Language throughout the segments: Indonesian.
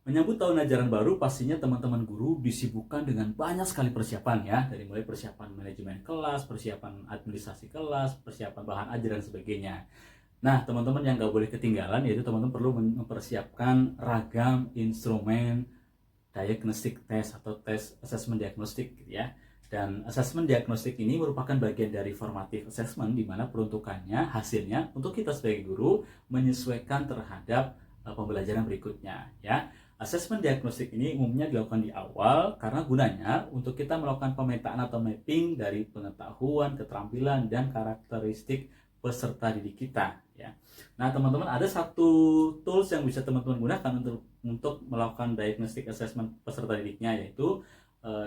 Menyambut tahun ajaran baru, pastinya teman-teman guru disibukkan dengan banyak sekali persiapan ya, dari mulai persiapan manajemen kelas, persiapan administrasi kelas, persiapan bahan ajar dan sebagainya. Nah, teman-teman yang nggak boleh ketinggalan yaitu teman-teman perlu mempersiapkan ragam instrumen diagnostic test atau tes asesmen diagnostik gitu ya. Dan asesmen diagnostik ini merupakan bagian dari formative assessment di mana peruntukannya hasilnya untuk kita sebagai guru menyesuaikan terhadap pembelajaran berikutnya ya. Asesmen diagnostik ini umumnya dilakukan di awal karena gunanya untuk kita melakukan pemetaan atau mapping dari pengetahuan, keterampilan, dan karakteristik peserta didik kita ya. Nah, teman-teman, ada satu tools yang bisa teman-teman gunakan untuk melakukan diagnostic assessment peserta didiknya, yaitu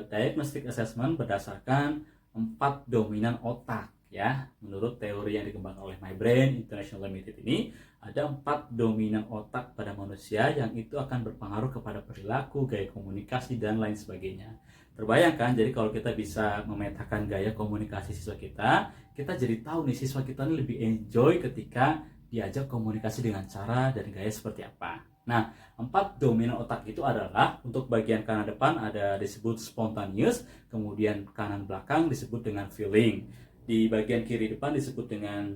diagnostic assessment berdasarkan 4 dominan otak ya. Menurut teori yang dikembangkan oleh My Brain International Limited ini, ada 4 dominan otak pada manusia yang itu akan berpengaruh kepada perilaku, gaya komunikasi, dan lain sebagainya. Terbayangkan, jadi kalau kita bisa memetakan gaya komunikasi siswa kita jadi tahu nih siswa kita ini lebih enjoy ketika diajak komunikasi dengan cara dan gaya seperti apa. Nah, 4 dominan otak itu adalah untuk bagian kanan depan ada disebut spontaneous, kemudian kanan belakang disebut dengan feeling. Di bagian kiri depan disebut dengan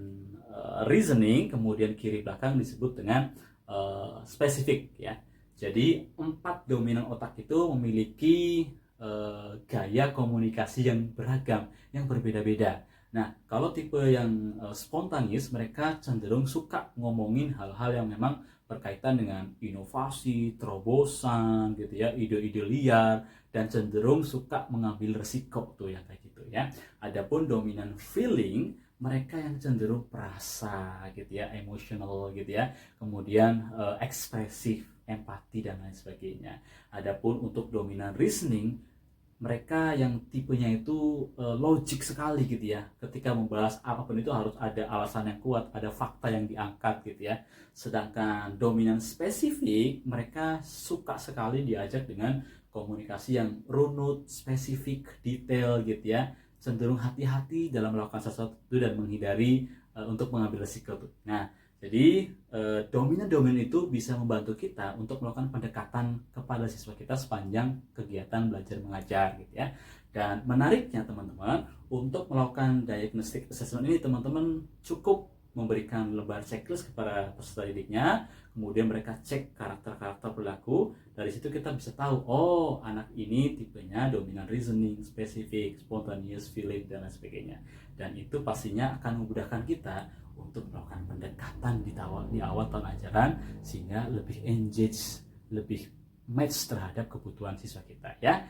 reasoning, kemudian kiri belakang disebut dengan specific ya. Jadi 4 dominan otak itu memiliki gaya komunikasi yang beragam, yang berbeda-beda. Nah, kalau tipe yang spontanis, mereka cenderung suka ngomongin hal-hal yang memang berkaitan dengan inovasi, terobosan, gitu ya, ide-ide liar, dan cenderung suka mengambil resiko tuh yang kayak gitu ya. Adapun dominan feeling, mereka yang cenderung perasa gitu ya, emotional gitu ya, kemudian ekspresif, empati, dan lain sebagainya. Adapun untuk dominan reasoning, mereka yang tipenya itu logik sekali gitu ya. Ketika membahas apapun itu harus ada alasan yang kuat, ada fakta yang diangkat gitu ya. Sedangkan dominan spesifik, mereka suka sekali diajak dengan komunikasi yang runut, spesifik, detail gitu ya. Cenderung hati-hati dalam melakukan sesuatu dan menghindari untuk mengambil resiko tuh. Nah, jadi dominan-dominan itu bisa membantu kita untuk melakukan pendekatan kepada siswa kita sepanjang kegiatan belajar mengajar gitu ya. Dan menariknya teman-teman, untuk melakukan diagnostic assessment ini teman-teman cukup memberikan lembar checklist kepada peserta didiknya, kemudian mereka cek karakter-karakter perilaku. Dari situ kita bisa tahu, oh anak ini tipenya dominan reasoning, spesifik, spontaneous, feeling, dan lain sebagainya. Dan itu pastinya akan memudahkan kita untuk melakukan pendekatan di awal tahun ajaran sehingga lebih engage, lebih match terhadap kebutuhan siswa kita ya.